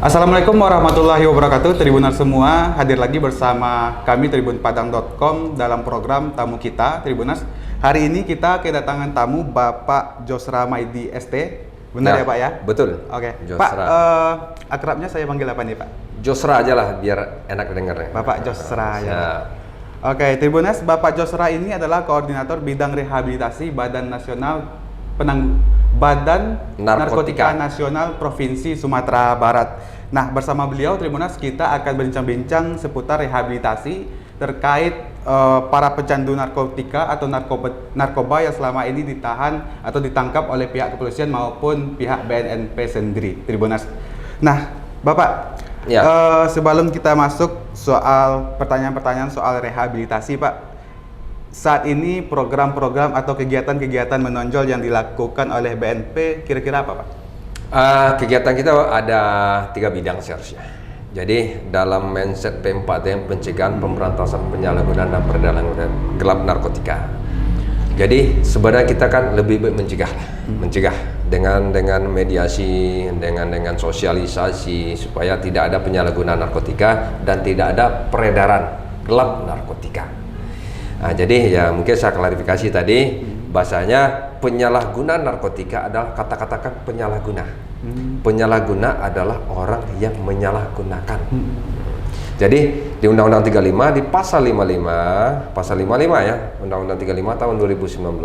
Assalamualaikum warahmatullahi wabarakatuh, Tribuners semua. Hadir lagi bersama kami tribunpadang.com dalam program Tamu Kita, Tribuners. Hari ini kita kedatangan tamu Bapak Josra Maidi ST. Benar ya Pak ya? Betul. Oke. Josra. Pak, akrabnya saya panggil apa nih Pak? Josra aja lah biar enak dengarnya. Bapak Josra ya. Oke, Tribuners, Bapak Josra ini adalah koordinator bidang rehabilitasi Badan Narkotika Nasional Provinsi Sumatera Barat. Nah, bersama beliau Tribuners kita akan berbincang-bincang seputar rehabilitasi terkait para pecandu narkotika atau narkoba yang selama ini ditahan atau ditangkap oleh pihak kepolisian maupun pihak BNNP sendiri, Tribuners. Nah, Bapak, ya. Sebelum kita masuk soal pertanyaan-pertanyaan soal rehabilitasi, Pak, saat ini program-program atau kegiatan-kegiatan menonjol yang dilakukan oleh BNP kira-kira apa, Pak? Kegiatan kita ada 3 bidang seharusnya. Jadi dalam mindset P4M, pencegahan, pemberantasan penyalahgunaan dan perdagangan gelap narkotika. Jadi sebenarnya kita kan lebih baik mencegah dengan mediasi, dengan sosialisasi supaya tidak ada penyalahgunaan narkotika dan tidak ada peredaran gelap narkotika. Nah, jadi ya mungkin saya klarifikasi tadi, bahasanya penyalahgunaan narkotika adalah kata-katakan penyalahguna. Penyalahguna adalah orang yang menyalahgunakan. Jadi di Undang-Undang 35 di pasal 55 ya, Undang-Undang 35 tahun 2009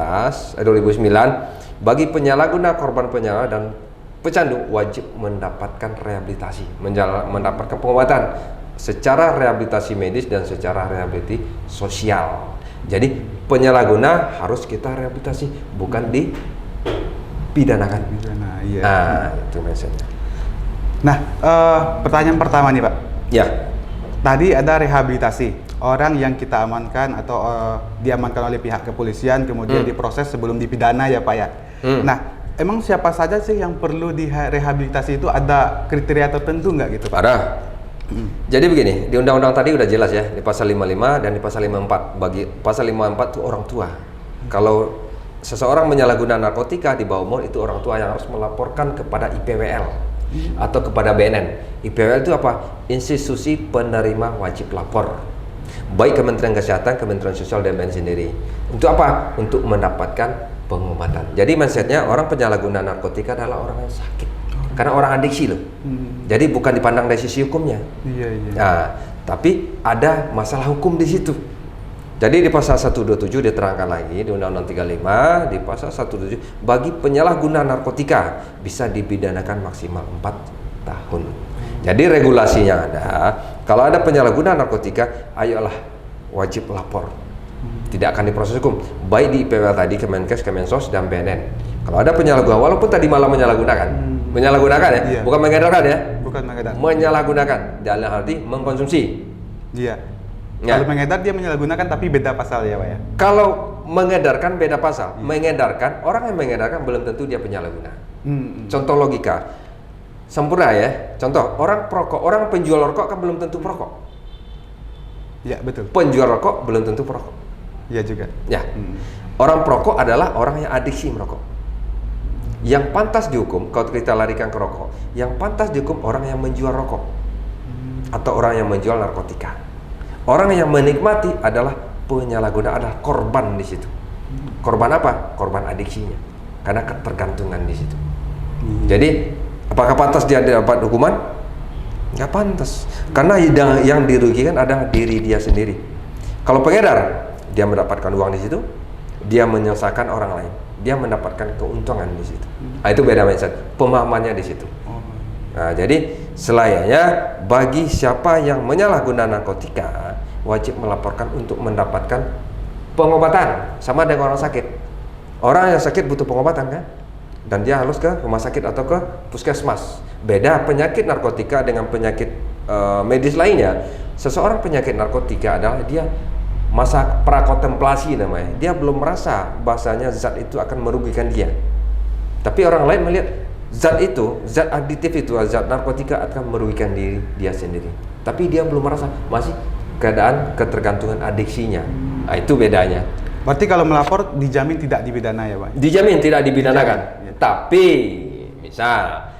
bagi penyalahguna, korban penyalahguna dan pecandu wajib mendapatkan rehabilitasi, mendapatkan pengobatan secara rehabilitasi medis dan secara rehabilitasi sosial. Jadi penyalahguna harus kita rehabilitasi, bukan dipidanakan. Iya. Nah, itu maksudnya. Nah, pertanyaan pertama nih Pak. Ya. Tadi ada rehabilitasi orang yang kita amankan atau diamankan oleh pihak kepolisian kemudian diproses sebelum dipidana ya Pak ya. Nah, emang siapa saja sih yang perlu direhabilitasi itu, ada kriteria tertentu nggak gitu Pak? Ada. Jadi begini, di undang-undang tadi udah jelas ya, di pasal 55 dan di pasal 54. Bagi pasal 54 itu orang tua. Kalau seseorang menyalahgunakan narkotika di bawah umur, itu orang tua yang harus melaporkan kepada IPWL atau kepada BNN. IPWL itu apa? Institusi penerima wajib lapor. Baik Kementerian Kesehatan, Kementerian Sosial dan BNN sendiri. Untuk apa? Untuk mendapatkan pengobatan. Jadi mindsetnya orang penyalahguna narkotika adalah orang yang sakit. Karena orang adiksi loh. Jadi bukan dipandang dari sisi hukumnya. Iya. Nah, tapi ada masalah hukum di situ. Jadi di pasal 127 diterangkan lagi di Undang-Undang 35 di pasal 127 bagi penyalahguna narkotika bisa dipidanakan maksimal 4 tahun. Jadi regulasinya ada, kalau ada penyalahguna narkotika, ayolah wajib lapor. Tidak akan diproses hukum, baik di IPWL tadi, Kemenkes, Kemensos dan BNN. Kalau ada penyalahguna, walaupun tadi malah menyalahgunakan ya, bukan mengedarkan ya, menyalahgunakan dalam arti mengkonsumsi. Iya. Ya. Kalau mengedar dia menyalahgunakan tapi beda pasal ya Pak ya? Kalau mengedarkan beda pasal. Mengedarkan, orang yang mengedarkan belum tentu dia penyalahguna. Contoh logika sempurna ya. Contoh, orang perokok, orang penjual rokok kan belum tentu perokok. Ya betul. Penjual rokok belum tentu perokok. Ya juga. Ya. Orang perokok adalah orang yang adiksi merokok. Yang pantas dihukum, kalau kita larikan ke rokok, yang pantas dihukum orang yang menjual rokok atau orang yang menjual narkotika. Orang yang menikmati adalah penyalahguna, adalah korban di situ. Korban apa? Korban adiksinya. Karena ketergantungan di situ. Jadi, apakah pantas dia dapat hukuman? Nggak pantas. Karena yang dirugikan adalah diri dia sendiri. Kalau pengedar, dia mendapatkan uang di situ, dia menyelesaikan orang lain, dia mendapatkan keuntungan di situ. Nah, itu beda mindset. Pemahamannya di situ. Nah, jadi selayaknya bagi siapa yang menyalahgunakan narkotika wajib melaporkan untuk mendapatkan pengobatan, sama dengan orang sakit. Orang yang sakit butuh pengobatan kan, dan dia harus ke rumah sakit atau ke puskesmas. Beda penyakit narkotika dengan penyakit medis lainnya. Seseorang penyakit narkotika adalah dia masa prakontemplasi namanya. Dia belum merasa bahasanya zat itu akan merugikan dia. Tapi orang lain melihat zat itu, zat aditif itu, zat narkotika akan merugikan diri dia sendiri. Tapi dia belum merasa, masih keadaan ketergantungan adiksinya. Nah, itu bedanya. Berarti kalau melapor dijamin tidak dipidana ya Pak? Dijamin tidak dipidanakan. Ya. Tapi misal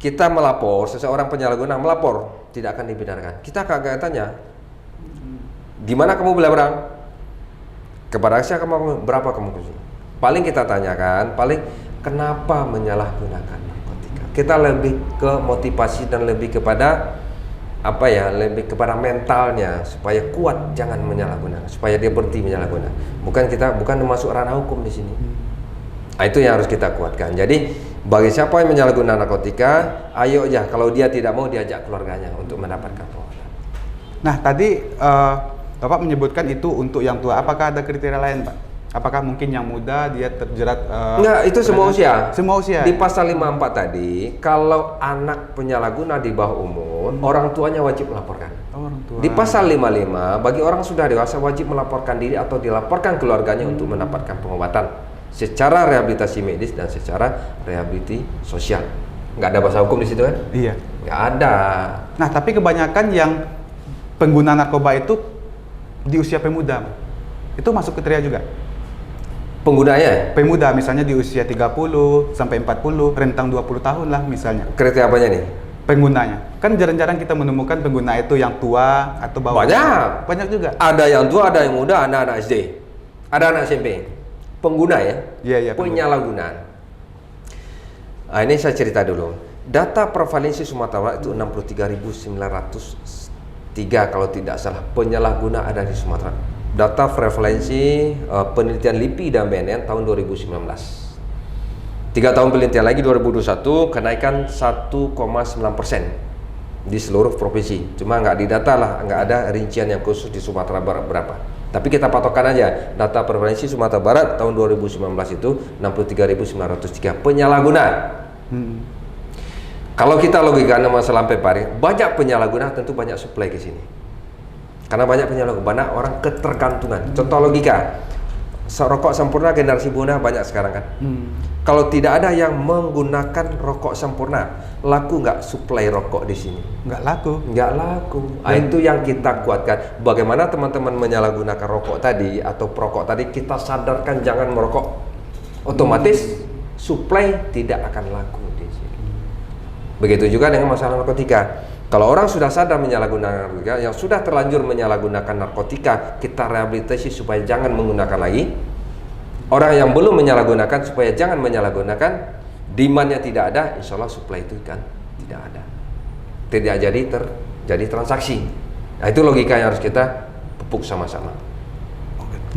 kita melapor, seseorang penyalahguna melapor, tidak akan dipidanakan. Kita akan tanya, di mana kamu beli barang? Kepada siapa kamu, berapa kamu konsumen? Paling kita tanyakan, paling kenapa menyalahgunakan narkotika. Kita lebih ke motivasi dan lebih kepada apa ya, lebih kepada mentalnya supaya kuat, jangan menyalahgunakan, supaya dia berhenti menyalahgunakan. Bukan masuk ranah hukum di sini. Nah, itu yang harus kita kuatkan. Jadi bagi siapa yang menyalahgunakan narkotika, ayo ya, kalau dia tidak mau diajak keluarganya untuk mendapatkan pengobatan. Nah, tadi Bapak menyebutkan itu untuk yang tua. Apakah ada kriteria lain, Pak? Apakah mungkin yang muda dia terjerat? Enggak, itu semua usia. Semua usia. Di pasal 54 tadi, kalau anak penyalahguna di bawah umur, orang tuanya wajib melaporkan. Orang tua. Di pasal 55, bagi orang sudah dewasa wajib melaporkan diri atau dilaporkan keluarganya untuk mendapatkan pengobatan secara rehabilitasi medis dan secara rehabilitasi sosial. Nggak ada bahasa hukum di situ kan? Iya. Nggak ada. Nah, tapi kebanyakan yang pengguna narkoba itu di usia pemuda. Itu masuk kriteria juga? Penggunanya? Pemuda, misalnya di usia 30 sampai 40, rentang 20 tahun lah misalnya. Kriteria apanya nih? Penggunanya. Kan jarang-jarang kita menemukan pengguna itu yang tua atau bawah. Banyak. Banyak juga. Ada yang tua, ada yang muda, anak-anak SD. Ada anak SMP. Pengguna ya? Iya, Penyalahgunaan. Nah, ini saya cerita dulu. Data prevalensi Sumatera Barat itu 63.903 kalau tidak salah penyalahguna ada di Sumatera. Data prevalensi penelitian LIPI dan BNN tahun 2019. 3 tahun penelitian lagi 2021 kenaikan 1,9% di seluruh provinsi. Cuma nggak didata lah, nggak ada rincian yang khusus di Sumatera Barat berapa. Tapi kita patokan aja data prevalensi Sumatera Barat tahun 2019 itu 63.903 penyalahguna. Kalau kita logikanya masalah pepari, banyak penyalahguna tentu banyak supply ke sini. Karena banyak penyalahguna, banyak orang ketergantungan. Contoh logika, rokok sempurna generasi buana banyak sekarang kan. Kalau tidak ada yang menggunakan rokok sempurna, laku nggak supply rokok di sini? Nggak laku. Nggak laku. Nah, itu yang kita kuatkan. Bagaimana teman-teman menyalahgunakan rokok tadi atau perokok tadi, kita sadarkan jangan merokok. Otomatis supply tidak akan laku di sini. Begitu juga dengan masalah narkotika. Kalau orang sudah sadar menyalahgunakan narkotika, yang sudah terlanjur menyalahgunakan narkotika, kita rehabilitasi supaya jangan menggunakan lagi. Orang yang belum menyalahgunakan supaya jangan menyalahgunakan, demand-nya tidak ada, insya Allah supply itu kan tidak ada. Tidak jadi terjadi transaksi. Nah, itu logika yang harus kita pupuk sama-sama.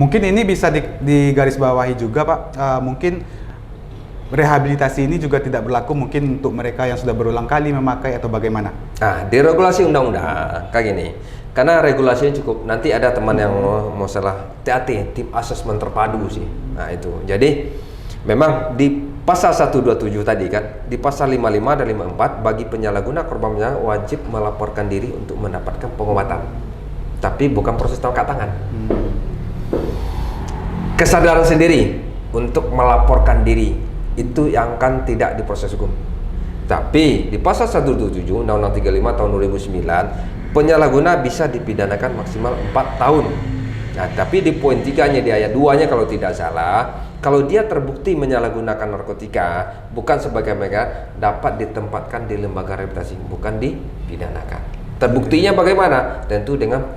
Mungkin ini bisa digarisbawahi juga, Pak. Mungkin rehabilitasi ini juga tidak berlaku mungkin untuk mereka yang sudah berulang kali memakai atau bagaimana? Nah, di regulasi undang-undang kayak gini. Karena regulasinya cukup. Nanti ada teman yang mau salah TAT, tim asesmen terpadu sih. Nah, itu. Jadi memang di pasal 127 tadi kan, di pasal 55 dan 54 bagi penyalahguna korban penyalahgunaan wajib melaporkan diri untuk mendapatkan pengobatan. Tapi bukan proses tangkap tangan. Kesadaran sendiri untuk melaporkan diri itu yang akan tidak diproses hukum. Tapi di pasal 127 Undang-Undang 35 tahun 2009, penyalahguna bisa dipidanakan maksimal 4 tahun. Nah, tapi di poin 3-nya di ayat 2-nya kalau tidak salah, kalau dia terbukti menyalahgunakan narkotika bukan sebagai mereka dapat ditempatkan di lembaga rehabilitasi, bukan dipidanakan. Terbuktinya bagaimana? Tentu dengan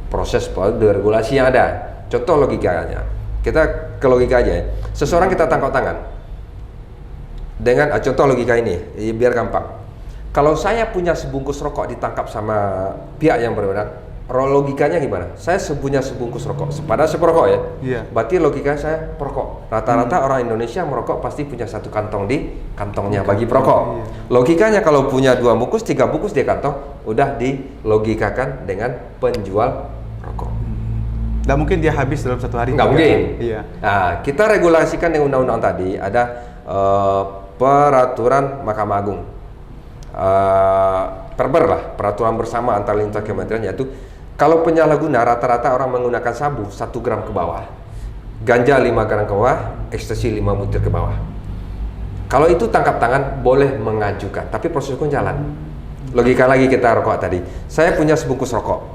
proses regulasi yang ada. Contoh logikanya. Kita ke logika aja ya. Seseorang kita tangkap tangan. Dengan contoh logika ini, biar gampang. Kalau saya punya sebungkus rokok ditangkap sama pihak yang berbeda, logikanya gimana? Saya punya sebungkus rokok, pada seperokok ya. Iya. Berarti logika saya perokok. Rata-rata orang Indonesia merokok pasti punya satu kantong di kantongnya bagi perokok. Iya. Logikanya kalau punya 2 bungkus, 3 bungkus di kantong, udah dilogikakan dengan penjual rokok. Nggak mungkin dia habis dalam satu hari. Nggak mungkin. Iya. Nah, kita regulasikan dengan undang-undang tadi ada peraturan Mahkamah Agung, perber lah, peraturan bersama antar lintas kementerian, yaitu kalau penyalahguna rata-rata orang menggunakan sabu 1 gram ke bawah, ganja 5 gram ke bawah, ekstasi 5 butir ke bawah. Kalau itu tangkap tangan boleh mengajukan, tapi proses hukum jalan. Logika lagi kita rokok tadi, saya punya sebungkus rokok.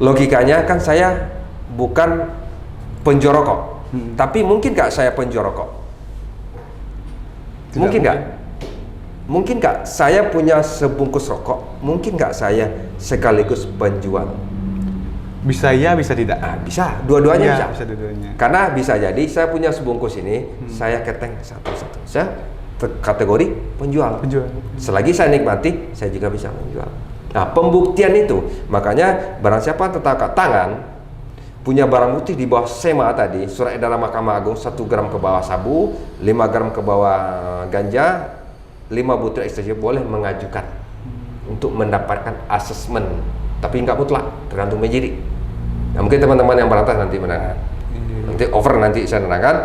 Logikanya kan saya bukan penjual rokok, tapi mungkin nggak saya penjual rokok? Mungkin nggak? Mungkin nggak saya punya sebungkus rokok, mungkin nggak saya sekaligus penjual? Bisa ya, bisa tidak. Bisa, dua-duanya Iya, bisa. bisa dua-duanya. Karena bisa jadi saya punya sebungkus ini, saya keteng satu-satu. Saya kategori penjual. Penjual. Selagi saya nikmati, saya juga bisa menjual. Nah, pembuktian itu, makanya barang siapa tertangkap tangan punya barang bukti di bawah SEMA tadi, surat edaran Mahkamah Agung 1 gram ke bawah sabu, 5 gram ke bawah ganja, 5 butir ekstasi, boleh mengajukan untuk mendapatkan asesmen, tapi nggak mutlak, tergantung penyidik. Nah, mungkin teman-teman yang berantas nanti menerangkan, nanti over nanti saya menerangkan.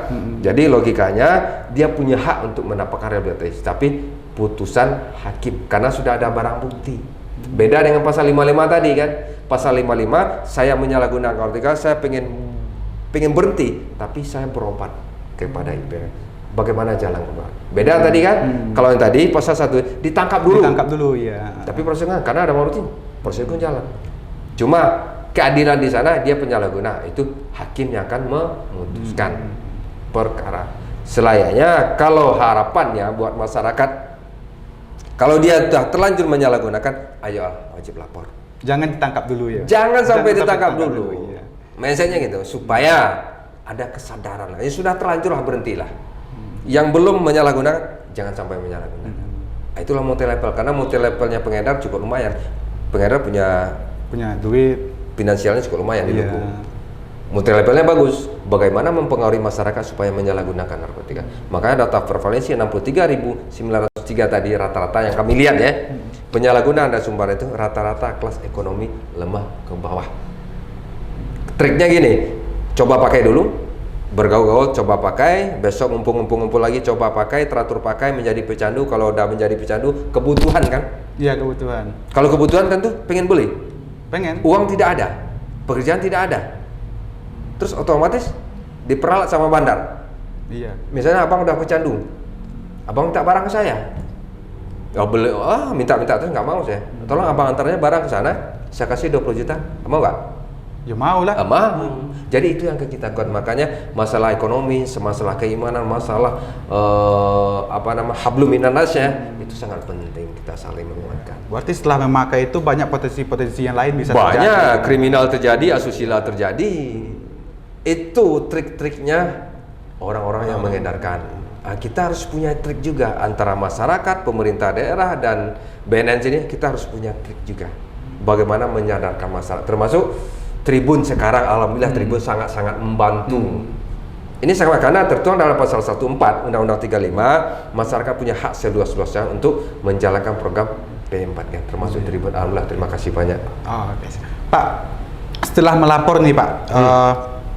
Jadi logikanya dia punya hak untuk mendapatkan rehabilitasi, tapi putusan hakim karena sudah ada barang bukti. Beda dengan pasal 55 tadi kan. Pasal 55 saya menyalahgunakan narkotika, saya pengen berhenti, tapi saya berobat kepada IPR. Bagaimana jalan kembali? Beda tadi kan? Kalau yang tadi pasal 1 ditangkap dulu. Ditangkap dulu ya. Tapi prosesnya karena ada rutin, proses hukum jalan. Cuma keadilan di sana dia penyalahguna, itu hakim yang akan memutuskan perkara. Selayaknya kalau harapannya buat masyarakat, kalau dia sudah terlanjur menyalahgunakan, ayo wajib lapor. Jangan ditangkap dulu ya. Jangan sampai ditangkap dulu. Iya. Mindsetnya gitu, supaya ada kesadaran. Ya sudah terlanjur lah, berhentilah. Yang belum menyalahgunakan, jangan sampai menyalahgunakan. Nah, itulah multi level, karena multi levelnya pengedar cukup lumayan. Pengedar Punya duit, finansialnya cukup lumayan iya. didukung. Multi levelnya bagus. Bagaimana mempengaruhi masyarakat supaya menyalahgunakan narkotika? Makanya data prevalensi 63.903 tadi rata-rata yang kami lihat ya. Penyalahgunaan dan sumber itu rata-rata kelas ekonomi lemah ke bawah. Triknya gini, coba pakai dulu, bergaul-gaul, coba pakai, besok ngumpul lagi, coba pakai, teratur pakai, menjadi pecandu. Kalau udah menjadi pecandu, kebutuhan kan? Iya, kebutuhan. Kalau kebutuhan tentu pengen beli. Pengen. Uang tidak ada, pekerjaan tidak ada, terus otomatis diperalat sama bandar. Iya. Misalnya abang udah pecandu, abang minta barang ke saya, nggak beli, minta terus nggak mau saya. Tolong abang antarnya barang ke sana, saya kasih 20 juta, mau nggak? Ya mau lah. Mau. Jadi itu yang kita kuat. Makanya masalah ekonomi, masalah keimanan, masalah hablum minannasnya itu sangat penting kita saling menguatkan. Berarti setelah memakai itu banyak potensi-potensi yang lain bisa Banyak terjadi. kriminal terjadi, asusila terjadi. Itu trik-triknya orang-orang yang mengedarkan. Kita harus punya trik juga antara masyarakat, pemerintah daerah dan BNN sini. Kita harus punya trik juga. Bagaimana menyadarkan masyarakat, termasuk Tribun sekarang. Alhamdulillah Tribun sangat-sangat membantu. Ini sangat karena tertuang dalam pasal 14 Undang-Undang 35, masyarakat punya hak seluas-luasnya untuk menjalankan program P4K, termasuk Tribun. Alhamdulillah, terima kasih banyak. Oh, oke. Pak, setelah melapor nih Pak,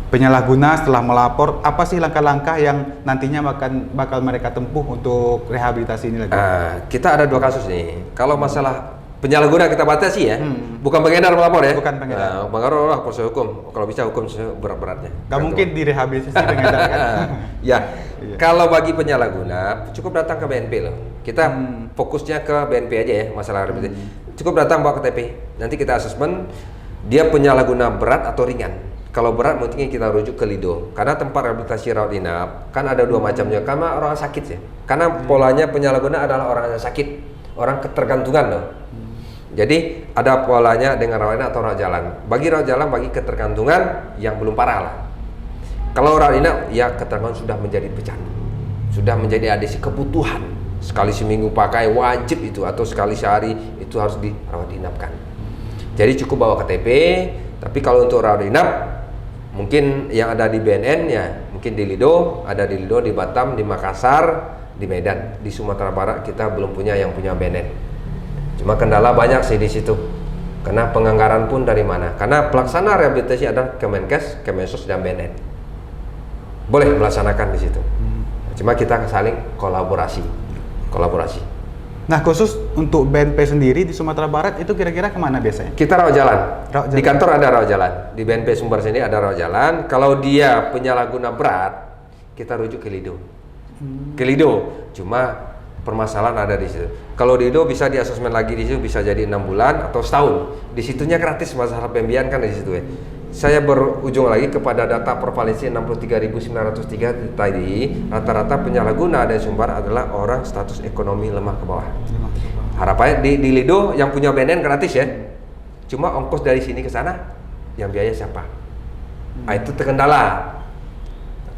penyalahguna setelah melapor, apa sih langkah-langkah yang nantinya bakal mereka tempuh untuk rehabilitasi ini lagi? Kita ada 2 kasus nih. Kalau masalah penyalahguna kita batasi ya, bukan pengedar melapor ya. Bukan pengedar. Pengedar lah proses hukum. Kalau bisa hukum berat-beratnya. Gak mungkin direhabilitasi pengedar kan? Ya, kalau bagi penyalahguna cukup datang ke BNP loh. Kita fokusnya ke BNP aja ya masalah rehabilitasi. Cukup datang bawa KTP. Nanti kita asesmen dia penyalahguna berat atau ringan. Kalau berat mungkin kita rujuk ke Lido. Karena tempat rehabilitasi rawat inap kan ada 2 macamnya. Karena orang sakit ya. Karena polanya penyalahguna adalah orang yang sakit, orang ketergantungan loh. Jadi ada polanya dengan rawat inap atau rawat jalan. Bagi rawat jalan, bagi ketergantungan yang belum parah lah. Kalau rawat inap, ya ketergantungan sudah menjadi pecandu, sudah menjadi adiksi kebutuhan. Sekali seminggu pakai wajib itu, atau sekali sehari itu harus dirawat inapkan. Jadi cukup bawa KTP. Tapi kalau untuk rawat inap, mungkin yang ada di BNN ya, mungkin di Lido, ada di Lido, di Batam, di Makassar, di Medan, di Sumatera Barat kita belum punya yang punya BNN. Cuma kendala banyak sih di situ. Karena penganggaran pun dari mana? Karena pelaksana rehabilitasi ada Kemenkes, Kemensos dan BNN. Boleh melaksanakan di situ. Cuma kita saling kolaborasi. Nah, khusus untuk BNP sendiri di Sumatera Barat itu kira-kira kemana biasanya? Kita rawat jalan. Rawat jalan. Di kantor ada rawat jalan. Di BNP Sumber sini ada rawat jalan. Kalau dia penyalahguna berat, kita rujuk ke Lido. Ke Lido. Cuma permasalahan ada di situ. Kalau di Lido bisa di asesmen lagi di situ, bisa jadi 6 bulan atau setahun. Di situnya gratis masalah pembiayaan kan di situ ya. saya berujung lagi kepada data prevalensi 63.903 tadi, rata-rata penyalahguna dan sumber adalah orang status ekonomi lemah ke bawah. Harapannya di Lido yang punya BNN gratis ya. Cuma ongkos dari sini ke sana yang biaya siapa? Itu terkendala.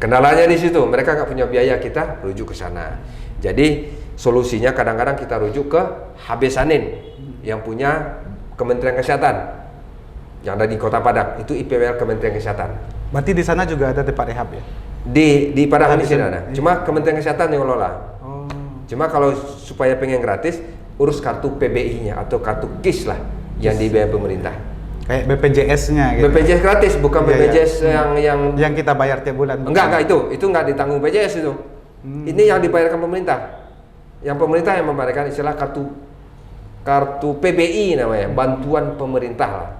Kendalanya di situ, mereka nggak punya biaya, kita rujuk ke sana. Jadi solusinya kadang-kadang kita rujuk ke HB Sanin yang punya Kementerian Kesehatan yang ada di Kota Padang, itu IPWL Kementerian Kesehatan. Berarti di sana juga ada tempat rehab ya? Di Padang di sini ada. Cuma Kementerian Kesehatan yang ngelola. Cuma kalau supaya pengen gratis, urus kartu PBI-nya atau kartu KIS lah yang dibayar pemerintah. Kayak BPJS-nya gitu. BPJS gratis, bukan BPJS yang kita bayar tiap bulan. Enggak itu nggak ditanggung BPJS itu. Ini yang dibayarkan pemerintah. Yang pemerintah yang membayarkan istilah kartu PBI namanya, bantuan pemerintah lah.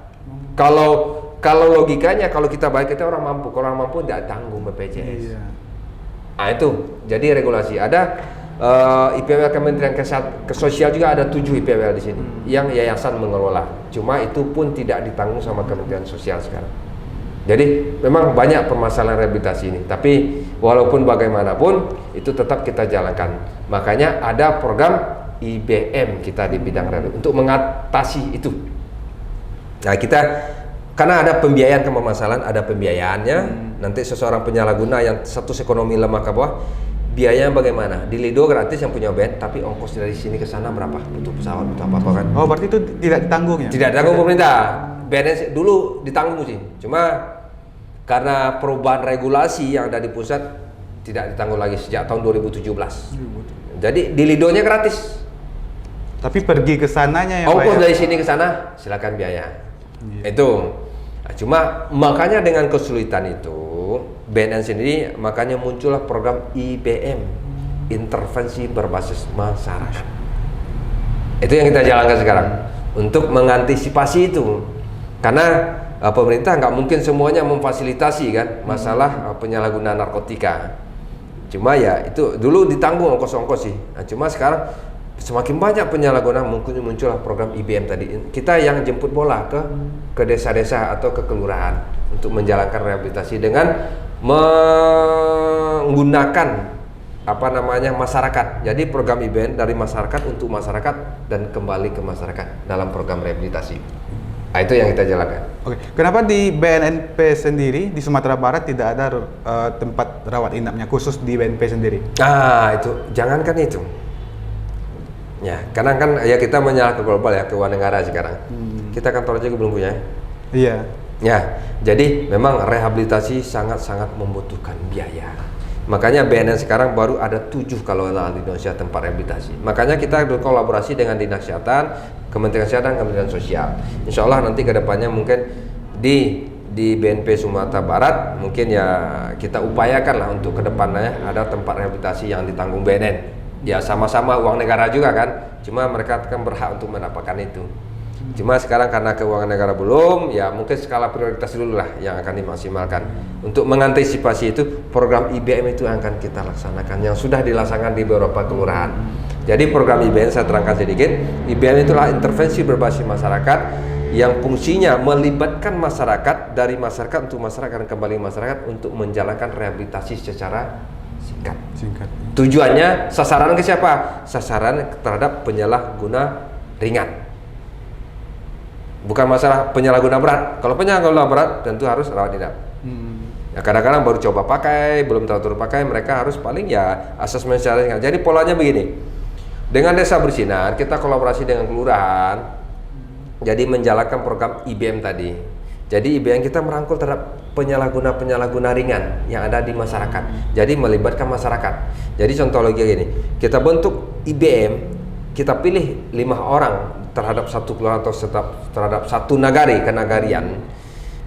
Kalau logikanya kalau kita bayar, kita orang mampu, kalau orang mampu tidak tanggung BPJS. Iya. Nah itu, jadi regulasi ada. IPWL Kementerian Sosial juga ada 7 IPWL di sini yang yayasan mengelola. Cuma itu pun tidak ditanggung sama Kementerian Sosial sekarang. Jadi memang banyak permasalahan rehabilitasi ini. Tapi walaupun bagaimanapun itu tetap kita jalankan. Makanya ada program IBM kita di bidang rehabilitasi untuk mengatasi itu. Nah kita karena ada pembiayaan ke permasalahan, ada pembiayaannya. Nanti seseorang penyalahguna yang status ekonomi lemah ke bawah, biayanya bagaimana? Di Lido gratis yang punya band, tapi ongkos dari sini ke sana berapa? Butuh pesawat, butuh apa kan? Oh, berarti itu tidak ditanggung ya? Tidak ditanggung pemerintah. BNN dulu ditanggung sih. Cuma karena perubahan regulasi yang ada di pusat tidak ditanggung lagi sejak tahun 2017. Jadi di Lidonya gratis. Tapi pergi ke sananya yang ongkos bayar. dari sini ke sana silakan biaya. Itu. Nah, cuma makanya dengan kesulitan itu BNN sendiri makanya muncullah program IBM, intervensi berbasis masyarakat. Itu yang kita jalankan sekarang untuk mengantisipasi itu, karena pemerintah nggak mungkin semuanya memfasilitasi kan masalah penyalahgunaan narkotika. Cuma ya itu dulu ditanggung ongkos-ongkos sih. Nah, cuma sekarang semakin banyak penyalahgunaan muncullah program IBM tadi. Kita yang jemput bola ke desa-desa atau ke kelurahan untuk menjalankan rehabilitasi dengan menggunakan masyarakat. Jadi program IBN dari masyarakat untuk masyarakat dan kembali ke masyarakat dalam program rehabilitasi. Nah, itu yang kita jalankan. Oke, kenapa di BNNP sendiri di Sumatera Barat tidak ada tempat rawat inapnya khusus di BNP sendiri? Ah, itu jangankan itu. Ya, karena kan ya kita menyalahkan global ya, ke luar negara sekarang. Kita kantor aja belum punya. Iya. Ya, jadi memang rehabilitasi sangat-sangat membutuhkan biaya. Makanya BNN sekarang baru ada 7 kalau di Indonesia tempat rehabilitasi. Makanya kita berkolaborasi dengan Dinas Kesehatan, Kementerian Kesehatan, Kementerian Sosial. Insya Allah nanti kedepannya mungkin di BNP Sumatera Barat mungkin ya kita upayakan lah untuk kedepannya ada tempat rehabilitasi yang ditanggung BNN. Ya sama-sama uang negara juga kan, cuma mereka kan berhak untuk mendapatkan itu. Cuma sekarang karena keuangan negara belum, ya mungkin skala prioritas dulu lah yang akan dimaksimalkan. Untuk mengantisipasi itu, program IBM itu akan kita laksanakan, yang sudah dilaksanakan di beberapa kelurahan. Jadi program IBM saya terangkan sedikit, IBM itulah intervensi berbasis masyarakat yang fungsinya melibatkan masyarakat, dari masyarakat untuk masyarakat dan kembali masyarakat untuk menjalankan rehabilitasi secara singkat. Tujuannya sasaran ke siapa? Sasaran terhadap penyalahguna ringan. Bukan masalah penyalahguna berat. Kalau penyalahguna berat tentu harus rawat inap. Ya, kadang-kadang baru coba pakai, belum tahu pakai, mereka harus paling ya asesmen secara ringan. Jadi polanya begini. Dengan Desa Bersinar kita kolaborasi dengan kelurahan. Jadi menjalankan program IBM tadi. Jadi IBM kita merangkul terhadap penyalahguna ringan yang ada di masyarakat. Jadi melibatkan masyarakat. Jadi contoh lagi gini, kita bentuk IBM, kita pilih 5 orang terhadap satu kelurahan atau terhadap satu nagari, kenagarian.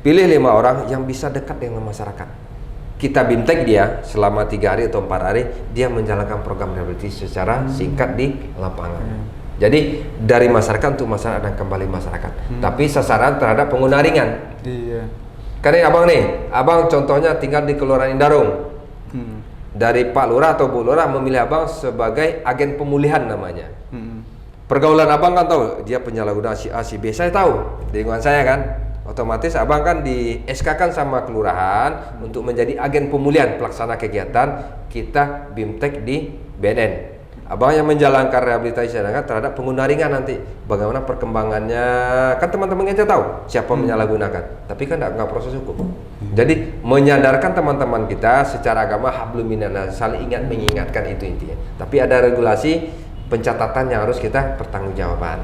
Pilih 5 orang yang bisa dekat dengan masyarakat. Kita bimtek dia selama 3 hari atau 4 hari, dia menjalankan program rehabilitasi secara singkat di lapangan. Jadi dari masyarakat untuk masyarakat dan kembali masyarakat. Tapi sasaran terhadap pengguna ringan. Iya. Karena abang contohnya tinggal di Kelurahan Indarung. Dari Pak Lurah atau Bu Lurah memilih abang sebagai agen pemulihan namanya. Pergaulan abang kan tahu, dia penyalahguna si A, si B, saya tahu di lingkungan saya kan. otomatis abang kan di SK-kan sama kelurahan untuk menjadi agen pemulihan pelaksana kegiatan kita BIMTEK di BNN. Abang yang menjalankan rehabilitasi cadangan terhadap pengguna ringan nanti. Bagaimana perkembangannya? Kan teman-teman kita tahu siapa menyalahgunakan, tapi kan nggak proses hukum. Jadi menyadarkan teman-teman kita secara agama hablum minannas, saling ingat mengingatkan itu intinya. Tapi ada regulasi pencatatan yang harus kita pertanggungjawaban.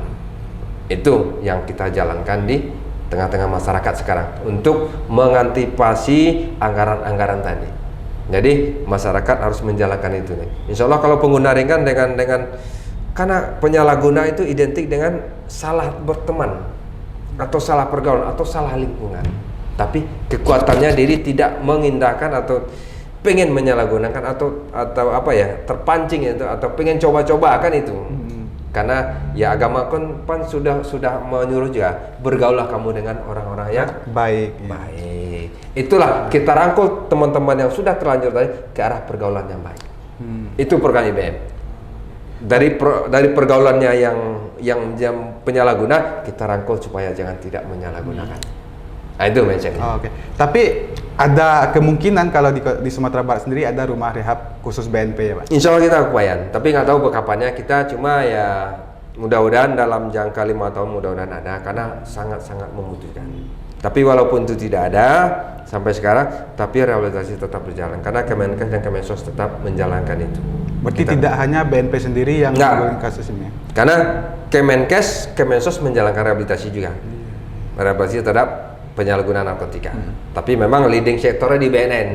Itu yang kita jalankan di tengah-tengah masyarakat sekarang untuk mengantisipasi anggaran-anggaran tadi. Jadi masyarakat harus menjalankan itu nih. Insya Allah kalau pengguna ringan dengan karena penyalahguna itu identik dengan salah berteman atau salah pergaulan atau salah lingkungan. Tapi kekuatannya diri tidak mengindahkan atau pengen menyalahgunakan atau apa ya, terpancing itu atau pengen coba-coba kan itu. Karena ya agama kan sudah menyuruh juga bergaullah kamu dengan orang-orang yang baik. Baik. Itulah kita rangkul teman-teman yang sudah terlanjur tadi ke arah pergaulan yang baik. Itu program IBM. Dari pergaulannya yang penyalahguna kita rangkul supaya jangan tidak menyalahgunakan. Nah, itu mentionnya. Oke. Tapi ada kemungkinan kalau di Sumatera Barat sendiri ada rumah rehab khusus BNP ya, Pak? Insya Allah kita upayakan, tapi nggak tahu kapannya. Kita cuma ya mudah-mudahan dalam jangka 5 tahun mudah-mudahan ada, karena sangat-sangat membutuhkan. Tapi walaupun itu tidak ada sampai sekarang, tapi rehabilitasi tetap berjalan karena Kemenkes dan Kemensos tetap menjalankan itu. Berarti tidak hanya BNP sendiri yang menangani kasus ini? Karena Kemenkes, Kemensos menjalankan rehabilitasi juga. Rehabilitasi terhadap penyalahgunaan narkotika. Tapi memang leading sektornya di BNN.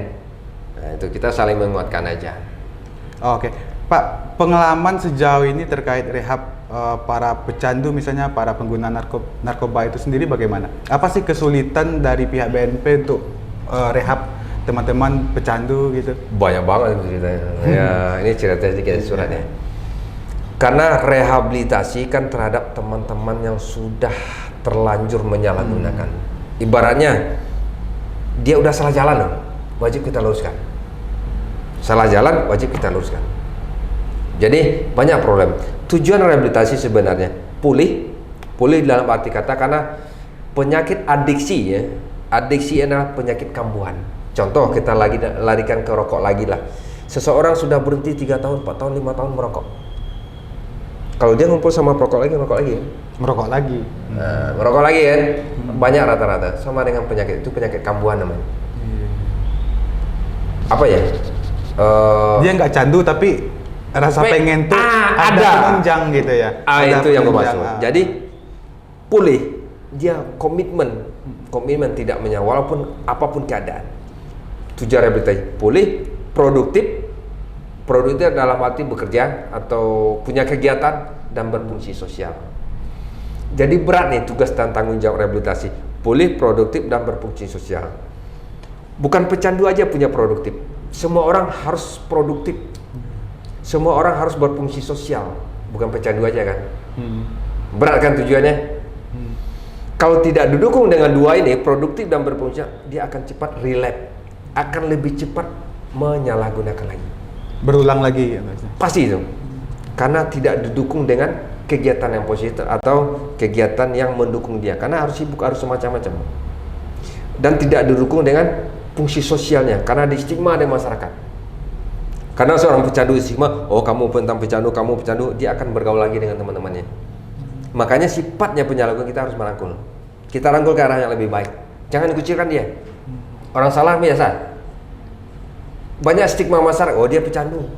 Nah, itu kita saling menguatkan aja. Oke. Pak, pengalaman sejauh ini terkait rehab para pecandu, misalnya para pengguna narkoba itu sendiri bagaimana? Apa sih kesulitan dari pihak BNP untuk rehab teman-teman pecandu gitu? Banyak banget itu ceritanya. Ya, ini cerita sedikit suratnya. Karena rehabilitasi kan terhadap teman-teman yang sudah terlanjur menyalahgunakan. Ibaratnya dia udah salah jalan loh, wajib kita luruskan. Salah jalan wajib kita luruskan. Jadi banyak problem. Tujuan rehabilitasi sebenarnya pulih dalam arti kata karena penyakit adiksi ya. Adiksi adalah penyakit kambuhan. Contoh kita larikan ke rokok lagi lah. Seseorang sudah berhenti 3 tahun, 4 tahun, 5 tahun merokok. Kalau dia ngumpul sama merokok lagi. Merokok lagi. Nah, merokok lagi kan banyak rata-rata sama dengan penyakit itu, penyakit kambuhan namanya. Apa ya? Dia nggak candu tapi rasa pengen tuh ada penunjang gitu ya. Itu yang bermaksud. Jadi pulih, dia komitmen tidak menyerah walaupun apapun keadaan. Tujuan rehabilitasi pulih, produktif dalam arti bekerja atau punya kegiatan dan berfungsi sosial. Jadi berat nih tugas dan tanggung jawab rehabilitasi, pulih, produktif dan berfungsi sosial. Bukan pecandu aja punya produktif, semua orang harus produktif. Semua orang harus berfungsi sosial, bukan pecandu aja kan. Berat kan tujuannya. Kalau tidak didukung dengan dua ini, produktif dan berfungsi, dia akan cepat relapse, akan lebih cepat menyalahgunakan lagi, berulang lagi ya, pasti itu. Karena tidak didukung dengan kegiatan yang positif atau kegiatan yang mendukung dia, karena harus sibuk, harus semacam-macam. Dan tidak didukung dengan fungsi sosialnya, karena di stigma di masyarakat. Karena seorang pecandu stigma, oh kamu tentang pecandu, dia akan bergaul lagi dengan teman-temannya. Makanya sifatnya penyalahgunaan kita harus merangkul. Kita rangkul ke arah yang lebih baik. Jangan dikucilkan dia. Orang salah biasa. Banyak stigma masyarakat, oh dia pecandu.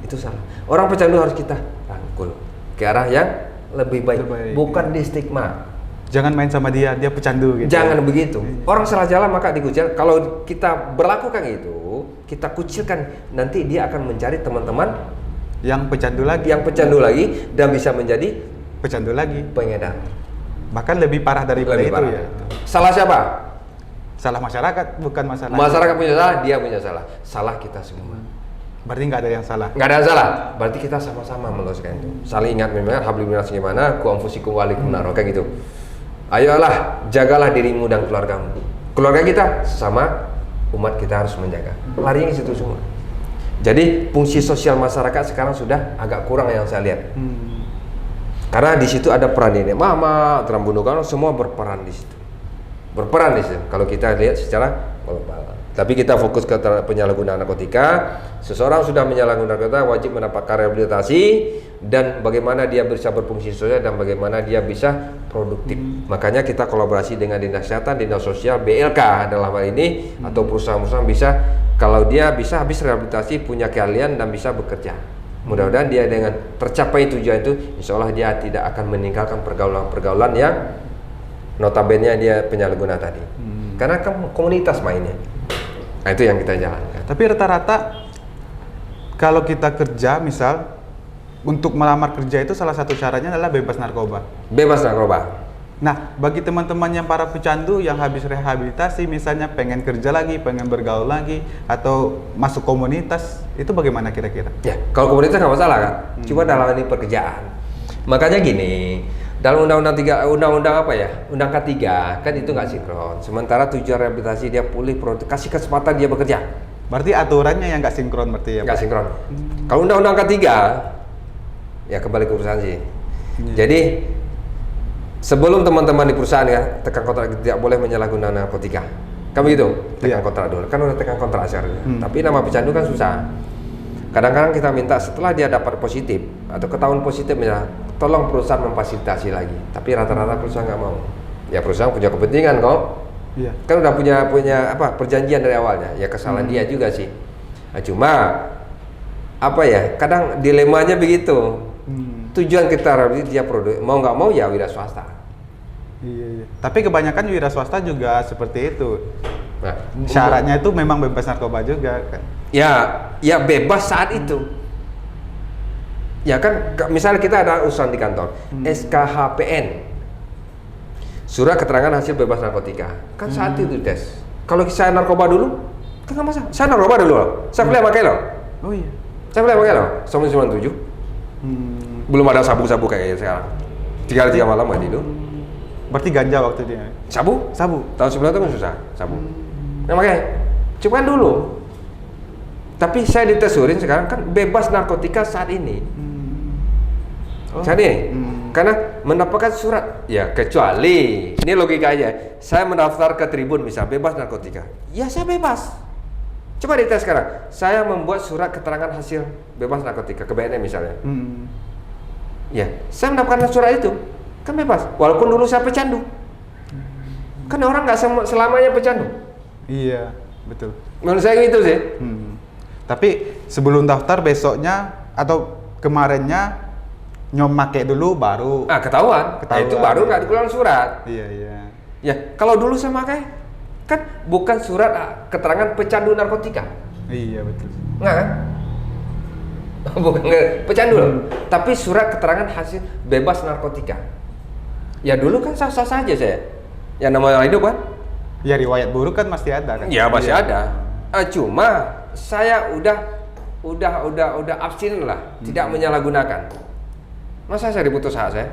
Itu salah. Orang pecandu harus kita rangkul ke arah yang lebih baik. Bukan di stigma. Jangan main sama dia pecandu gitu. Jangan begitu. Orang salah jalan maka dikucil. Kalau kita berlakukan itu, kita kucilkan, nanti dia akan mencari teman-teman yang pecandu lagi dan bisa menjadi pecandu lagi, pengedar. Bahkan lebih parah daripada itu ya. Salah siapa? Salah masyarakat, bukan masalah. Masyarakat punya salah, dia punya salah. Salah kita semua. Berarti nggak ada yang salah. Nggak ada yang salah. Berarti kita sama-sama meluruskan itu. Saling ingat memang hablum minnas gimana, ku anfusikum wa alaikum nar, kayak gitu. Ayolah, jagalah dirimu dan keluargamu. Keluarga kita sama umat kita harus menjaga. Larinya ke situ semua. Jadi fungsi sosial masyarakat sekarang sudah agak kurang yang saya lihat. Karena di situ ada peran ini, mama, terang bunuh, semua berperan di situ. berperan di situ. Kalau kita lihat secara global. Tapi kita fokus ke penyalahgunaan narkotika. Seseorang sudah menyalahgunakan narkotika wajib mendapatkan rehabilitasi dan bagaimana dia bisa berfungsi sosial dan bagaimana dia bisa produktif. Makanya kita kolaborasi dengan Dinas Kesehatan, Dinas Sosial, BLK dalam hal ini atau perusahaan-perusahaan bisa, kalau dia bisa habis rehabilitasi, punya keahlian dan bisa bekerja. Mudah-mudahan dia dengan tercapai tujuan itu, insya Allah dia tidak akan meninggalkan pergaulan-pergaulan yang notabene dia penyalahguna tadi. Karena kan komunitas mainnya. Nah, itu yang kita jalankan. Tapi rata-rata kalau kita kerja misal untuk melamar kerja itu salah satu caranya adalah bebas narkoba. Bebas narkoba. Nah, bagi teman-teman yang para pecandu yang habis rehabilitasi misalnya pengen kerja lagi, pengen bergaul lagi atau masuk komunitas, itu bagaimana kira-kira? Ya, kalau komunitas nggak masalah kan. Cuma dalam ini pekerjaan. Makanya gini, dalam undang-undang apa ya? Undang K3 kan itu nggak sinkron. Sementara tujuan rehabilitasi dia pulih, kasih kesempatan dia bekerja. Berarti aturannya yang nggak sinkron berarti ya? Nggak sinkron. Kalau undang-undang K3 ya kembali ke perusahaan sih. Jadi sebelum teman-teman di perusahaan ya tekan kontrak tidak boleh menyalahgunakan narkotika. Kan begitu? Tekan kontrak dulu. Kan udah tekan kontrak sekarang. Tapi nama pecandu kan susah. Kadang-kadang kita minta setelah dia dapat positif atau ketahuan positif ya, tolong perusahaan memfasilitasi lagi. Tapi rata-rata perusahaan nggak mau. Ya perusahaan punya kepentingan kok. Iya. Kan udah punya apa perjanjian dari awalnya. Ya kesalahan dia juga sih. Nah, cuma apa ya? Kadang dilemanya begitu. Tujuan kita dia produk mau nggak mau ya wira swasta. Iya. Tapi kebanyakan wira swasta juga seperti itu. Nah, syaratnya itu memang bebas narkoba juga kan? Ya bebas saat itu. Ya kan, misalnya kita ada urusan di kantor, SKHPN, surat keterangan hasil bebas narkotika, kan saat itu tes. Kalau saya narkoba dulu, kan nggak masalah. Saya narkoba dulu loh, saya boleh pakai loh. Oh iya. Saya boleh pakai loh, 97. Belum ada sabu-sabu kayak sekarang. 3 malam nggak tidur. Berarti ganja waktu dia. Sabu? Sabu. Tahun sebelum itu kan susah, sabu. Nah makanya, cuman dulu. Tapi saya ditesurin sekarang kan bebas narkotika saat ini. Saat ini. Karena mendapatkan surat. Ya kecuali, ini logika aja. Saya mendaftar ke Tribun misal, bebas narkotika. Ya saya bebas. Coba dites sekarang. Saya membuat surat keterangan hasil bebas narkotika ke BNN misalnya. Ya, saya mendapatkan surat itu. Kan bebas. Walaupun dulu saya pecandu. Kan orang nggak selamanya pecandu. Iya, betul. Menurut saya gitu sih. Tapi sebelum daftar besoknya atau kemarinnya make dulu baru Ketahuan. Nah, itu baru nggak dikeluarkan surat. Iya. Ya, kalau dulu saya pakai kan bukan surat keterangan pecandu narkotika. Iya, betul. Nggak kan? Bukan pecandu loh. Tapi surat keterangan hasil bebas narkotika. Ya dulu kan sah-sah saja saya. Ya namanya hidup kan? Ya riwayat buruk kan masih ada kan? Ya masih ada. Cuma saya udah abstain lah, tidak menyalahgunakan. Masa saya diputus hak saya?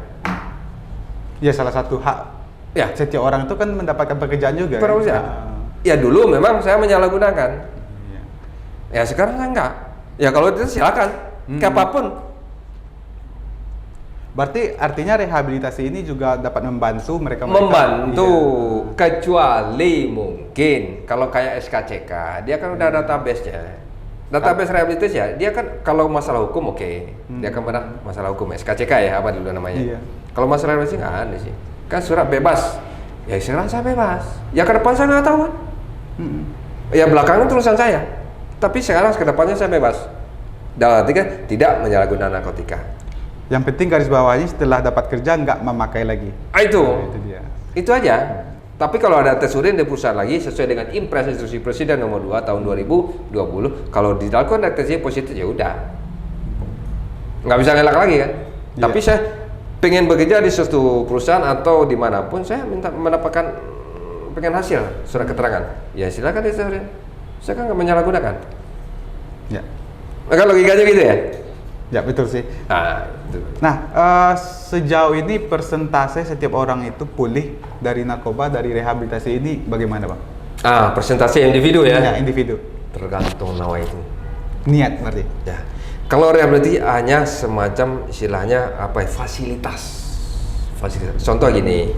Ya salah satu hak. Ya, setiap orang itu kan mendapatkan pekerjaan juga. Pekerjaan. Ya dulu memang saya menyalahgunakan. Ya sekarang saya enggak. Ya kalau itu silakan, apapun. Berarti artinya rehabilitasi ini juga dapat membantu mereka. Membantu, kecuali mungkin kalau kayak SKCK, dia kan udah database-nya. Database rehabilitasi ya, dia kan kalau masalah hukum dia kan benar masalah hukum SKCK ya apa dulu namanya. Kalau masalah rehabilitasi nggak ada sih. Kan surat bebas, ya sekarang saya bebas. Ya ke depan saya nggak tahu kan. Ya belakangan tulisan saya, tapi sekarang ke depannya saya bebas. Dalam arti kan tidak menyalahgunakan narkotika. Yang penting garis bawahnya setelah dapat kerja nggak memakai lagi. Itu dia. Itu aja. Tapi kalau ada tes urin di perusahaan lagi sesuai dengan Impres Instruksi Presiden nomor 2 tahun 2020, kalau dilakukan tesnya positif ya udah. Nggak bisa ngelak lagi kan. Tapi saya pengen bekerja di suatu perusahaan atau dimanapun, saya minta mendapatkan pengen hasil surat keterangan. Ya silakan tes urin. Saya kan nggak menyalahgunakan. Ya. Maka logikanya gitu ya. Ya betul sih. Nah, sejauh ini persentase setiap orang itu pulih dari narkoba, dari rehabilitasi ini bagaimana Bang? Persentase individu ya? Ya, individu. Tergantung nawa itu. Niat berarti? Ya. Kalau rehabilitasi hanya semacam istilahnya apa ya, fasilitas. Contoh gini,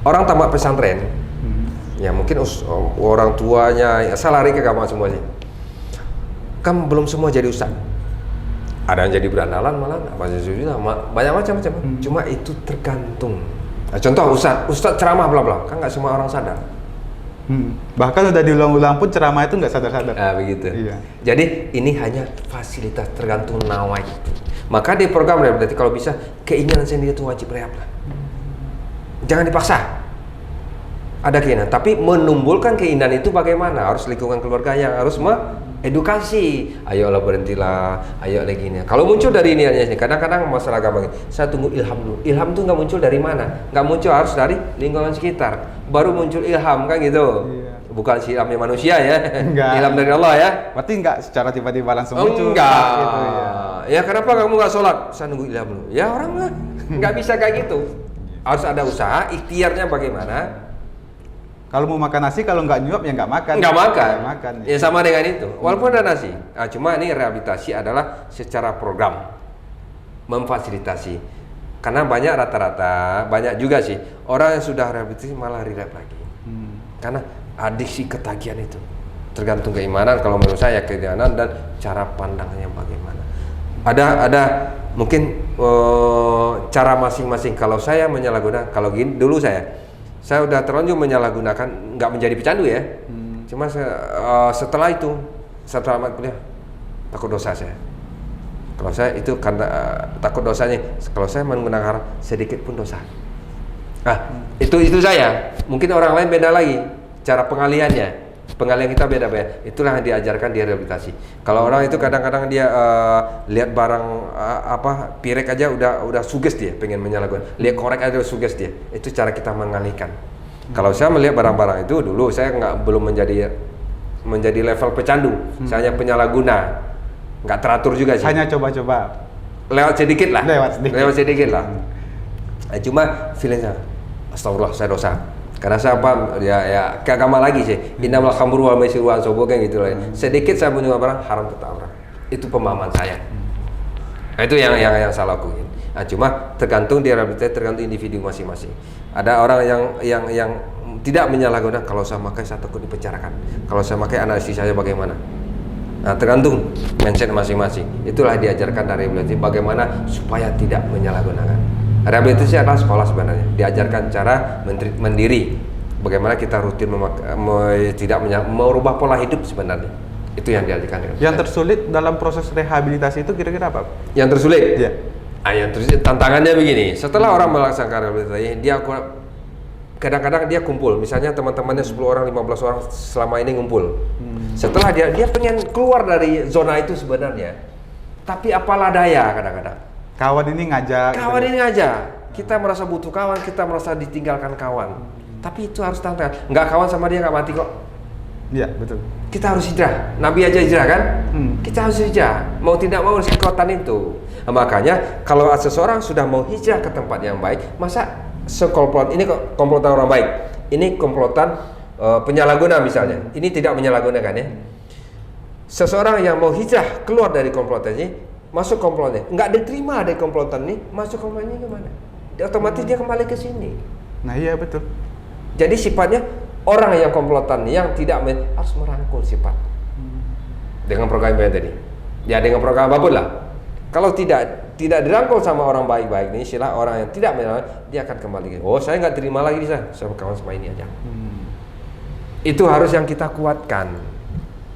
orang tamat pesantren, Ya mungkin orang tuanya salah ke kamu semua sih. Kan belum semua jadi ustaz. Ada yang jadi berandalan malah, banyak macam-macam. Cuma itu tergantung. Nah, contoh ustaz ceramah bla bla, kan nggak semua orang sadar. Bahkan udah diulang-ulang pun ceramah itu nggak sadar-sadar. Nah, begitu. Iya. Jadi ini hanya fasilitas tergantung nawai. Maka di program rehabilitasi kalau bisa keinginan sendiri itu wajib rehab lah. Jangan dipaksa. Ada keinginan, tapi menumbuhkan keinginan itu bagaimana? Harus lingkungan keluarga yang harus edukasi. Ayolah berhentilah, ayo lagi ini. Kalau muncul dari niatnya sih, kadang-kadang masalah agama ini, saya tunggu ilham dulu. Ilham itu nggak muncul dari mana? Nggak muncul harus dari lingkungan sekitar. Baru muncul ilham kan gitu. Iya. Bukan si ilhamnya manusia ya. Enggak. Ilham dari Allah ya. Berarti nggak secara tiba-tiba langsung muncul. Enggak. Gitu, ya. Ya kenapa kamu nggak sholat? Saya nunggu ilham dulu. Ya orang nggak bisa kayak gitu. Harus ada usaha, ikhtiarnya bagaimana? Kalau mau makan nasi, kalau nggak nyuap ya nggak makan. Nggak makan. Nggak makan. Ya sama dengan itu. Walaupun ada nasi. Nah, cuma ini rehabilitasi adalah secara program memfasilitasi. Karena banyak rata-rata, banyak juga sih orang yang sudah rehabilitasi malah relapse lagi. Karena adiksi ketagihan itu tergantung keimanan. Kalau menurut saya keimanan dan cara pandangnya bagaimana. Ada mungkin cara masing-masing. Kalau saya menyalahgunakan, kalau gini dulu saya udah terlanjur menyalahgunakan, nggak menjadi pecandu ya. Cuma setelah itu, setelah tamat kuliah, takut dosa saya. Kalau saya itu karena takut dosanya. Kalau saya menggunakan haram sedikit pun dosa. Itu saya. Mungkin orang lain beda lagi cara pengaliannya. Pengalian kita beda-beda. Itulah yang diajarkan di rehabilitasi. Kalau orang itu kadang-kadang dia lihat barang pirek aja udah suges dia, pengen menyalahgunakan. Lihat korek aja udah suges dia. Itu cara kita mengalihkan. Kalau saya melihat barang-barang itu dulu saya belum menjadi level pecandu. Saya hanya penyalahguna. Nggak teratur juga sih. Hanya coba-coba. Lewat sedikit lah. Lewat sedikit lah. Cuma feelingnya, astagfirullah saya dosa. Karena saya paham, ya ke agama lagi sih. Innamal khamru wal maisir wal ansab kan gitu lah. Sedikit saya punya barang haram tetap haram. Itu pemahaman saya. Nah, itu yang saya lakuin. Nah, cuma tergantung dia rehabilitasi, tergantung individu masing-masing. Ada orang yang tidak menyalahgunakan. Kalau saya makai saya takut dipenjarakan. Kalau saya makai analisis saya bagaimana. Nah, tergantung mindset masing-masing. Itulah diajarkan dari rehabilitasi bagaimana supaya tidak menyalahgunakan. Rehabilitasi adalah sekolah sebenarnya. Diajarkan cara mandiri. Bagaimana kita rutin tidak merubah pola hidup sebenarnya. Itu yang diajarkan. Yang tersulit dalam proses rehabilitasi itu kira-kira apa? Yang tersulit? Iya. Yang tersulit tantangannya begini. Setelah orang melaksanakan rehabilitasi, dia kadang-kadang dia kumpul. Misalnya teman-temannya 10 orang, 15 orang selama ini ngumpul. Setelah dia pengen keluar dari zona itu sebenarnya. Tapi apalah daya kadang-kadang. Kawan ini ngajak. Kita merasa butuh kawan, kita merasa ditinggalkan kawan. Tapi itu harus tantangan. Nggak kawan sama dia nggak mati kok. Iya, betul. Kita harus hijrah. Nabi aja hijrah kan? Kita harus hijrah. Mau tidak mau harus kekuatan itu. Nah, makanya kalau seseorang sudah mau hijrah ke tempat yang baik, masa sekomplotan ini komplotan orang baik. Ini komplotan penyalahguna misalnya. Ini tidak menyalahgunakan ya. Seseorang yang mau hijrah keluar dari komplotan ini, masuk komplotnya, nggak diterima dari komplotan ini, masuk komplotnya kemana? Otomatis dia kembali ke sini. Nah iya betul. Jadi sifatnya orang yang komplotan yang tidak harus merangkul sifat dengan program yang tadi. Ya dengan program apapun lah. Kalau tidak dirangkul sama orang baik-baik ini, istilah orang yang tidak dia akan kembali. Oh saya nggak terima lagi di sana, saya kawan sama ini aja. Itu harus yang kita kuatkan.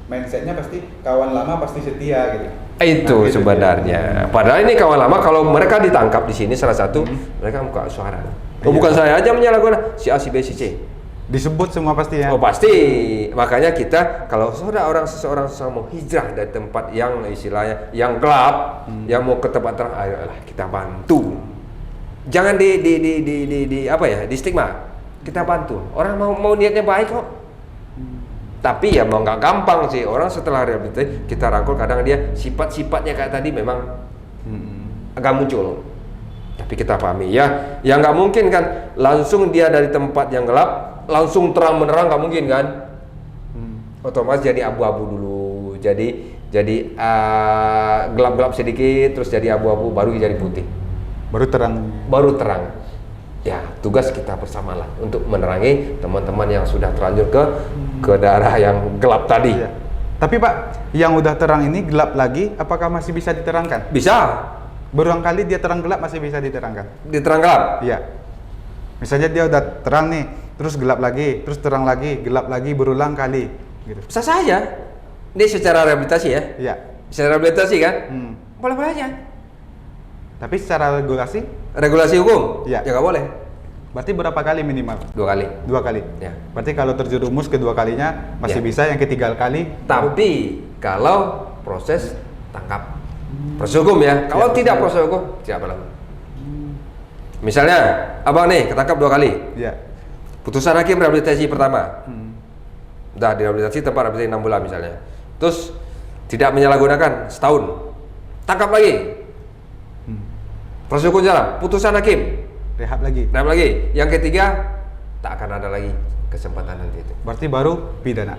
Mindsetnya pasti kawan lama pasti setia gitu. Itu nah, sebenarnya. Padahal ini kawan lama kalau mereka ditangkap di sini salah satu mereka buka suara. Oh bukan saya aja menyalahgunakan si A, si B, si C. Disebut semua pasti ya. Oh pasti. Makanya kita kalau seseorang mau hijrah dari tempat yang istilahnya yang gelap, yang mau ke tempat terang, ayolah kita bantu. Jangan di apa ya? Di stigma. Kita bantu. Orang mau niatnya baik kok. Tapi ya mau nggak gampang sih orang setelah rehabilitasi kita rangkul kadang dia sifat-sifatnya kayak tadi memang agak muncul. Tapi kita pahami ya, yang nggak mungkin kan langsung dia dari tempat yang gelap langsung terang menerang nggak mungkin kan. Otomatis jadi abu-abu dulu, jadi gelap-gelap sedikit terus jadi abu-abu baru jadi putih. Baru terang. Ya tugas kita bersamalah untuk menerangi teman-teman yang sudah terlanjur ke daerah yang gelap tadi. Iya. Tapi Pak, yang udah terang ini gelap lagi, apakah masih bisa diterangkan? Bisa Berulang kali dia terang gelap masih bisa diterangkan? diterang gelap. Iya. Misalnya dia udah terang nih, terus gelap lagi, terus terang lagi, gelap lagi berulang kali, gitu. Bisa saja. Ini secara rehabilitasi ya. Iya. Secara rehabilitasi kan? Boleh-boleh aja. Tapi secara regulasi, Regulasi hukum? Iya. Ya nggak boleh. berarti berapa kali minimal? 2 kali. 2 kali. Ya. Berarti kalau terjerumus kedua kalinya masih Ya. bisa, yang ketiga kali. Tapi kalau proses tangkap, proses hukum ya. Kalau tidak proses hukum, tidak berlaku. Misalnya, abang nih ketangkap 2 kali. Iya. Putusan hakim rehabilitasi pertama. Udah direhabilitasi tempat rehabilitasi 6 bulan misalnya. Terus tidak menyalahgunakan setahun. Tangkap lagi. Proses hukum jalan. Putusan hakim. Rehab lagi. Rehab lagi. Yang ketiga, tak akan ada lagi kesempatan nanti itu. Berarti baru pidana.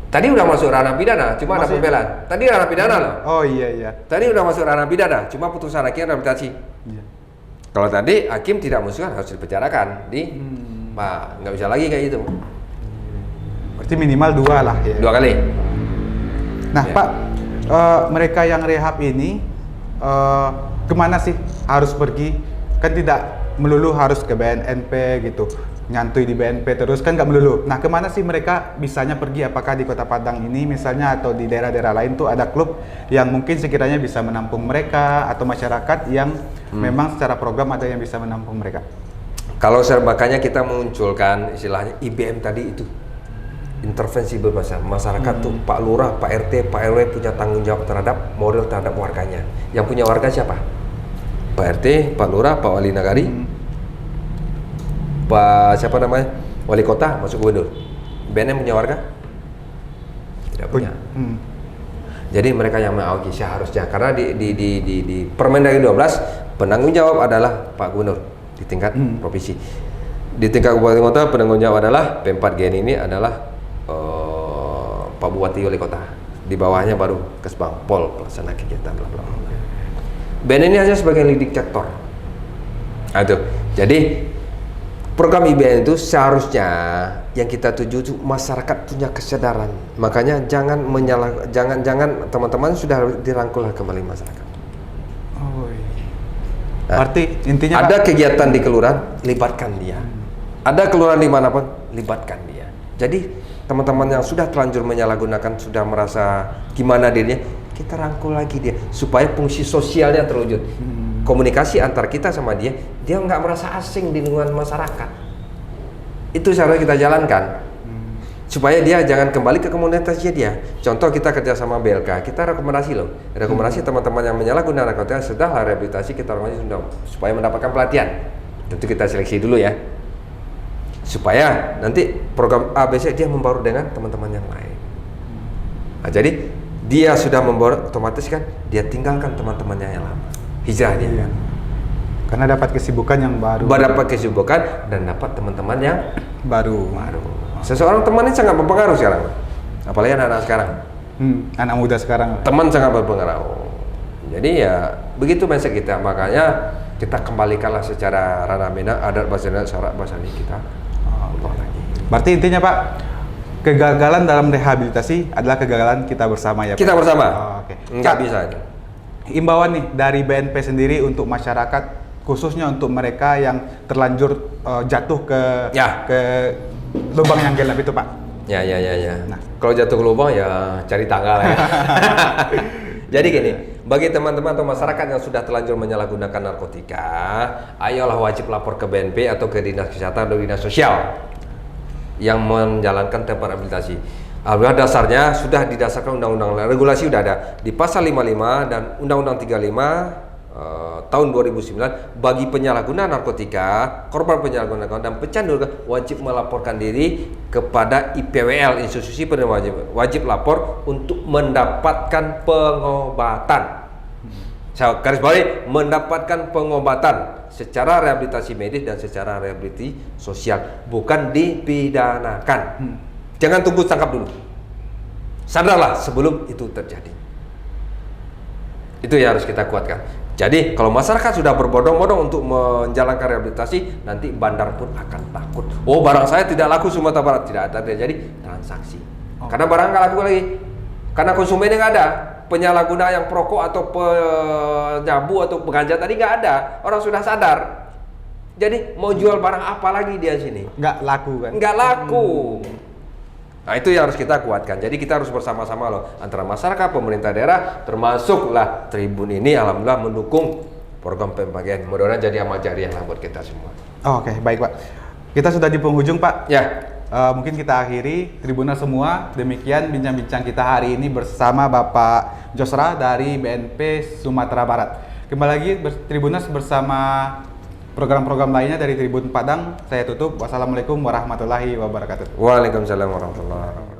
Tadi udah masuk ranah pidana, cuma ada Masih? pembelaan. Tadi ranah pidana loh. Oh iya. Tadi udah masuk ranah pidana, cuma putusan hakim rehabilitasi. Iya. Kalau tadi hakim tidak mengusulkan harus dipenjarakan di, Pak, nggak bisa lagi kayak gitu. Berarti minimal 2 lah ya. 2 kali. Nah Ya. Pak, mereka yang rehab ini kemana sih harus pergi? Kan tidak melulu harus ke BNNP gitu, nyantui di BNP terus kan nggak melulu. Nah kemana sih mereka bisanya pergi? Apakah di Kota Padang ini misalnya atau di daerah-daerah lain tuh ada klub yang mungkin sekiranya bisa menampung mereka, atau masyarakat yang memang secara program ada yang bisa menampung mereka? Kalau makanya kita munculkan istilahnya IBM tadi itu, intervensi masyarakat tuh, Pak Lurah, Pak RT, Pak RW punya tanggung jawab terhadap moral terhadap warganya. Yang punya warga siapa? Pak RT, Pak Lurah, Pak Wali Nagari, Pak siapa namanya? Wali Kota, masuk gubernur. BNN punya warga? Tidak punya. Jadi mereka yang mengawaki seharusnya, karena di Permendagri 12 penanggung jawab adalah Pak Gubernur di tingkat provinsi. Di tingkat kabupaten kota penanggung jawab adalah P4 GN ini adalah Pak Bupati Wali Kota. Di bawahnya baru Kesbang Pol pelaksana kegiatan bla bla bla. BNN ini hanya sebagai leading sektor. Nah, itu. Jadi program IBN itu seharusnya yang kita tuju itu masyarakat punya kesadaran. Makanya jangan teman-teman sudah dirangkul kembali masyarakat. Oh iya. Nah, Berarti intinya ada Pak, kegiatan di kelurahan, libatkan dia. Ada kelurahan dimanapun, libatkan dia. Jadi teman-teman yang sudah terlanjur menyalahgunakan, sudah merasa gimana dirinya, kita rangkul lagi dia supaya fungsi sosialnya terwujud. Komunikasi antar kita sama dia nggak merasa asing di lingkungan masyarakat. Itu cara kita jalankan supaya dia jangan kembali ke komunitasnya dia. Contoh kita kerja sama BLK, kita rekomendasi loh, rekomendasi teman-teman yang menyalahgunakan narkotika setelah rehabilitasi kita rekomendasi supaya mendapatkan pelatihan. Tentu kita seleksi dulu ya, supaya nanti program ABC dia membaur dengan teman-teman yang lain. Nah, jadi dia sudah membaur, otomatis kan dia tinggalkan teman-temannya yang lama, hijrah dia. Iya. Karena dapat kesibukan yang baru. Dapat kesibukan dan dapat teman-teman yang baru. Seseorang teman ini sangat berpengaruh sekarang, apalagi anak-anak sekarang. Anak muda sekarang. Teman sangat berpengaruh. Jadi ya begitu mindset kita, makanya kita kembalikanlah secara ranah minang, adat bahasa dan syarat bahasa ini kita. Berarti intinya Pak, kegagalan dalam rehabilitasi adalah kegagalan kita bersama ya Pak? Kita bersama. Oke. Nggak Kak, bisa itu. Imbauan nih dari BNP sendiri untuk masyarakat, khususnya untuk mereka yang terlanjur jatuh ke lubang yang gelap itu Pak. Ya. Nah. Kalau jatuh ke lubang ya cari tangga lah ya. Jadi gini, bagi teman-teman atau masyarakat yang sudah terlanjur menyalahgunakan narkotika, ayolah wajib lapor ke BNP atau ke Dinas Kesehatan atau Dinas Sosial yang menjalankan tempat rehabilitasi. Alhamdulillah dasarnya sudah didasarkan undang-undang, regulasi sudah ada di pasal 55 dan undang-undang 35 tahun 2009. Bagi penyalahguna narkotika, korban penyalahgunaan narkotika dan pecandu wajib melaporkan diri kepada IPWL, institusi penerima wajib lapor untuk mendapatkan pengobatan. Saya garis bawahi, mendapatkan pengobatan secara rehabilitasi medis dan secara rehabilitasi sosial, bukan dipidanakan. Jangan tunggu tangkap dulu. Sadarlah sebelum itu terjadi. Itu yang harus kita kuatkan. Jadi kalau masyarakat sudah berbondong-bondong untuk menjalankan rehabilitasi, nanti bandar pun akan takut. Oh, barang saya tidak laku Sumatera Barat, tidak ada terjadi transaksi. Karena barang nggak laku lagi, karena konsumennya nggak ada, penyalahguna yang perokok atau penyabu atau penganja tadi nggak ada, orang sudah sadar. Jadi mau jual barang apa lagi dia sini? Nggak laku kan? Nggak laku. Nah itu yang harus kita kuatkan. Jadi kita harus bersama-sama loh antara masyarakat, pemerintah daerah, termasuklah Tribun ini alhamdulillah mendukung program pembagian. Mudah-mudahan jadi amal jariah lah buat kita semua. Oke, baik Pak. Kita sudah di penghujung Pak. Ya. Mungkin kita akhiri Tribuners semua. Demikian bincang-bincang kita hari ini bersama Bapak Josra dari BNP Sumatera Barat. Kembali lagi Tribuners bersama program-program lainnya dari Tribun Padang. Saya tutup. Wassalamualaikum warahmatullahi wabarakatuh. Waalaikumsalam warahmatullahi wabarakatuh.